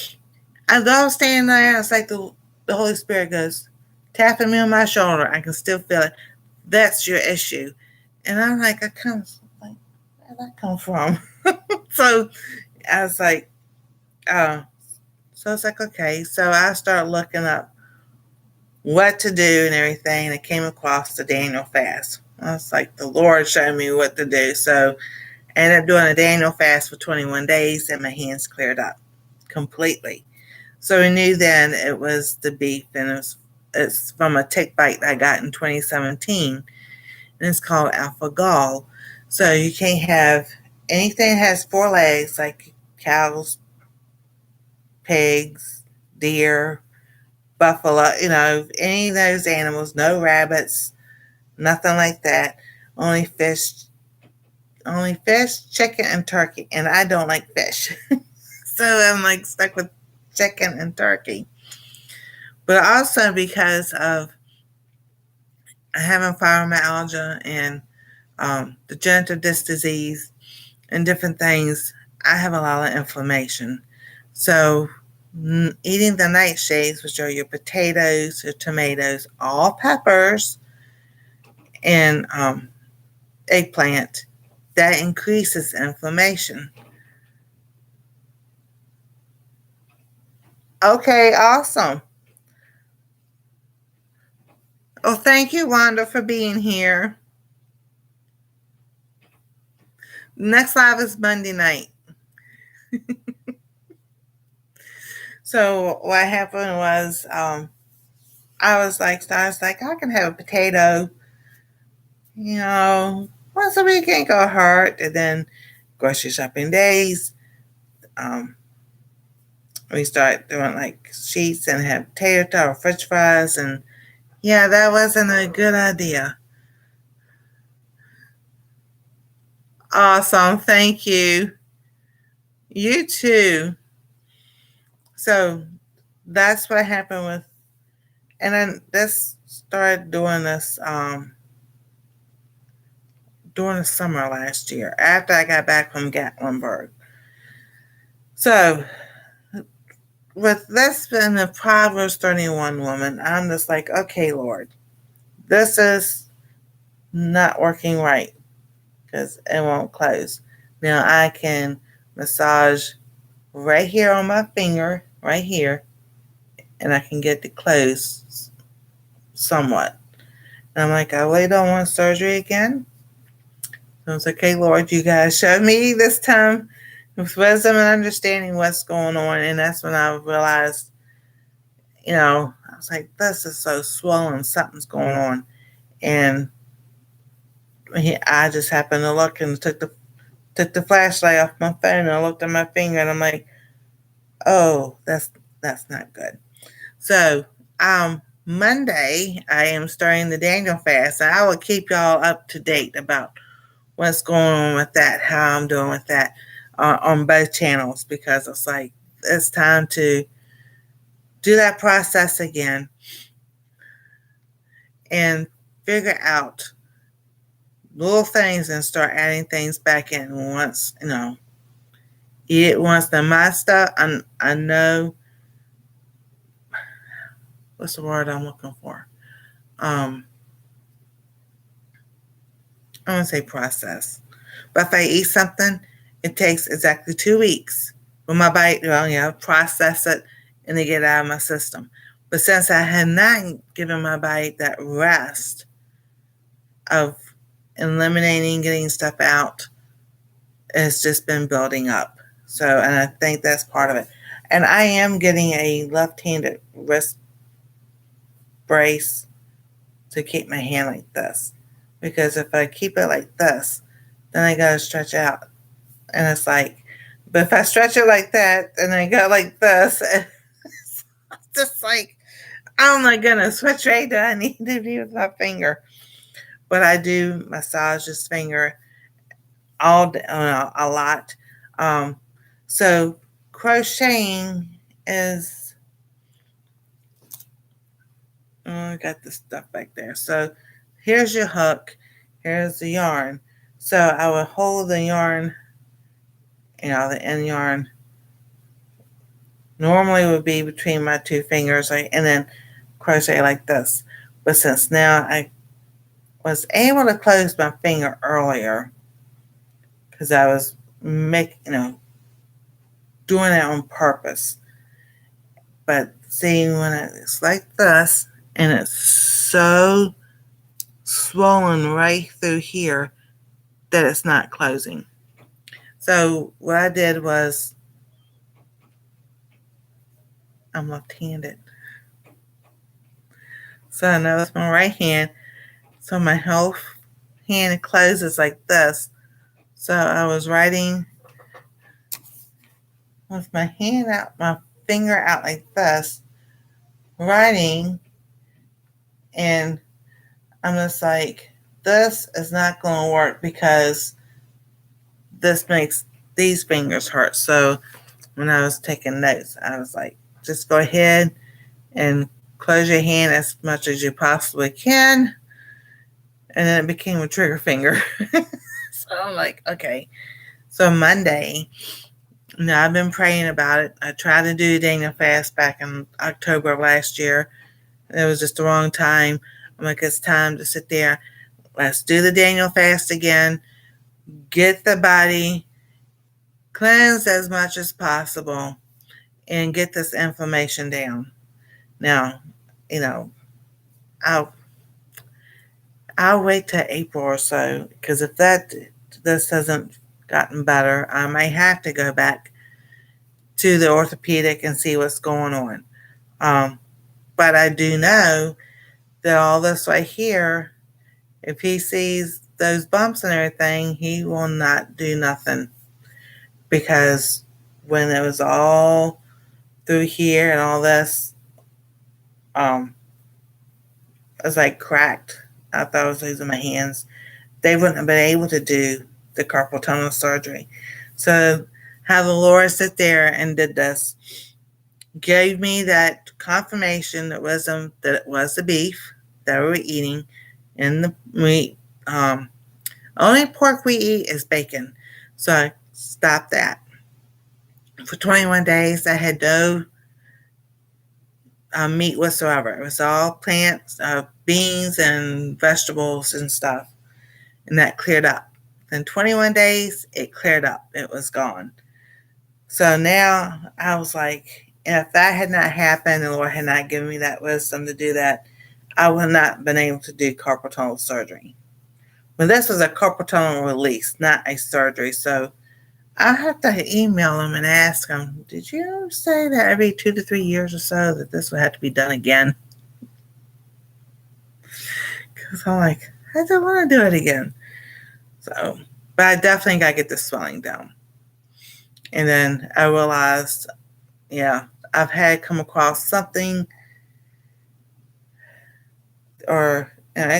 I go standing there. It's like the Holy Spirit goes tapping me on my shoulder. I can still feel it. That's your issue. And I'm like, like, where did that come from? So I was like, oh. So it's like, okay. So I started looking up what to do and everything. And I came across the Daniel fast. I was like, the Lord showed me what to do. So I ended up doing a Daniel fast for 21 days, and my hands cleared up completely. So we knew then it was the beef, and it's from a tick bite I got in 2017, and it's called alpha gal. So you can't have anything that has four legs, like cows, pigs, deer, buffalo, any of those animals, no rabbits, nothing like that. Only fish, chicken, and turkey. And I don't like fish. So I'm like stuck with chicken and turkey. But also because of having fibromyalgia and degenerative disc disease and different things, I have a lot of inflammation. So eating the nightshades, which are your potatoes, your tomatoes, all peppers, and eggplant, that increases inflammation. Okay, awesome. Oh, thank you, Wanda, for being here. Next live is Monday night. So what happened was, I was like, I can have a potato, once a week ain't gonna hurt. And then grocery shopping days, um, we start doing like sheets and have potato or French fries, and yeah, that wasn't a good idea. Awesome, thank you. You too. So that's what happened with, and then this started doing this during the summer last year after I got back from Gatlinburg. So with this being a Proverbs 31 woman, I'm just like, okay, Lord, this is not working right because it won't close. Now I can massage right here on my finger, right here, and I can get it closed somewhat. And I'm like, I really don't want surgery again. So I was like, okay, Lord, you guys show me this time with wisdom and understanding what's going on. And that's when I realized, I was like, this is so swollen, something's going on. And I just happened to look and took the flashlight off my phone, and I looked at my finger, and I'm like, oh, that's not good. So Monday I am starting the Daniel fast, and I will keep y'all up to date about what's going on with that, how I'm doing with that on both channels, because it's like it's time to do that process again and figure out little things and start adding things back in once, once the my stuff. I know what's the word I'm looking for. I want to say process. But if I eat something, it takes exactly 2 weeks for my body to process it and to get it out of my system. But since I had not given my body that rest of eliminating, getting stuff out, it's just been building up. So, and I think that's part of it. And I am getting a left-handed wrist brace to keep my hand like this. Because if I keep it like this, then I gotta stretch out. And it's like, but if I stretch it like that and I go like this, it's just like, oh my goodness, which way do I need to be with my finger? But I do massage this finger a lot. So crocheting is, I got this stuff back there. So here's your hook, here's the yarn. So I would hold the yarn, the end yarn normally would be between my two fingers, and then crochet like this. But since now I was able to close my finger earlier, because I was doing it on purpose. But see, when it's like this, and it's so swollen right through here that it's not closing. So what I did was, I'm left-handed. So I know it's my right hand. So my whole hand closes like this. So I was writing with my hand out, my finger out like this, writing, and I'm just like, this is not going to work because this makes these fingers hurt. So when I was taking notes, I was like, just go ahead and close your hand as much as you possibly can. And then it became a trigger finger. So I'm like, okay. So Monday, I've been praying about it. I tried to do a Daniel fast back in October of last year. It was just the wrong time. I'm like, it's time to sit there. Let's do the Daniel fast again. Get the body cleansed as much as possible and get this inflammation down. Now, I'll wait till April or so, because if this hasn't gotten better, I may have to go back to the orthopedic and see what's going on. But I do know that all this right here, if he sees those bumps and everything, he will not do nothing, because when it was all through here and all this, it was like cracked. I thought I was losing my hands. They wouldn't have been able to do the carpal tunnel surgery. So how the Lord sit there and did this, gave me that confirmation that it was the beef that we were eating, and the meat. Only pork we eat is bacon. So I stopped that. For 21 days, I had no meat whatsoever. It was all plants, beans, and vegetables and stuff. And that cleared up. In 21 days, it cleared up. It was gone. So now I was like, if that had not happened, the Lord had not given me that wisdom to do that, I would not have been able to do carpal tunnel surgery. But this was a carpal tunnel release, not a surgery. So I have to email him and ask him, did you say that every 2 to 3 years or so that this would have to be done again? Because I'm like, I don't want to do it again. So, but I definitely got to get the swelling down. And then I realized, I've had come across something or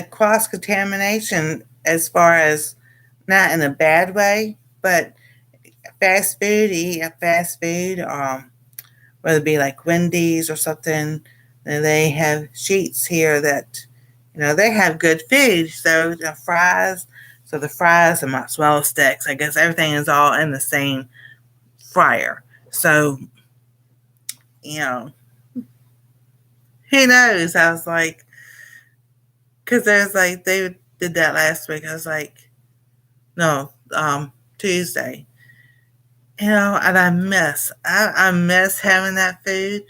cross-contamination as far as not in a bad way, but fast food, eat at fast food, whether it be like Wendy's or something, and they have sheets here that, they have good food. So the fries, the fries and mozzarella sticks, I guess everything is all in the same fryer. So, you know, who knows? I was like, because there's like, they did that last week. I was like, no, Tuesday. And I miss having that food,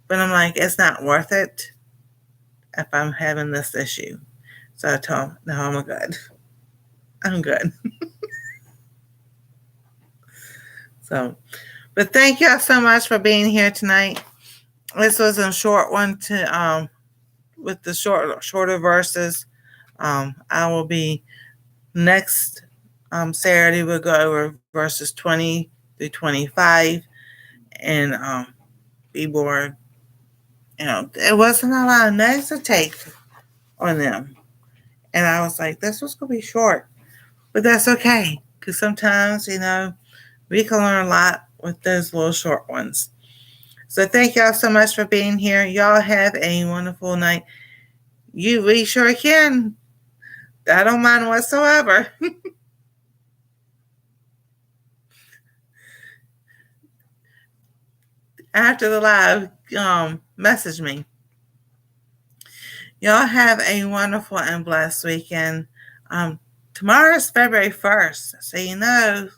but I'm like, it's not worth it if I'm having this issue. So I told him, no, I'm good. I'm good. So, but thank y'all so much for being here tonight. This was a short one with the shorter verses. I will be next Saturday. We'll go over verses 20 through 25 and be more. It wasn't a lot of notes to take on them, and I was like, this was gonna be short, but that's okay because sometimes we can learn a lot with those little short ones. So thank y'all so much for being here. Y'all have a wonderful night. We sure can. I don't mind whatsoever. After the live, message me. Y'all have a wonderful and blessed weekend. Tomorrow is February 1st, so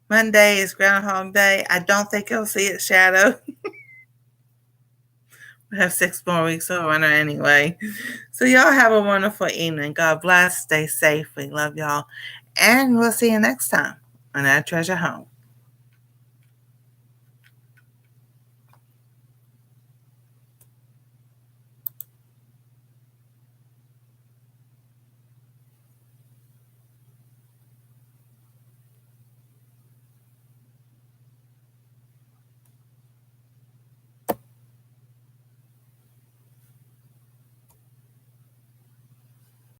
Monday is Groundhog Day. I don't think you'll see its shadow. We have 6 more weeks of winter anyway. So y'all have a wonderful evening. God bless. Stay safe. We love y'all. And we'll see you next time on Our Treasure Home.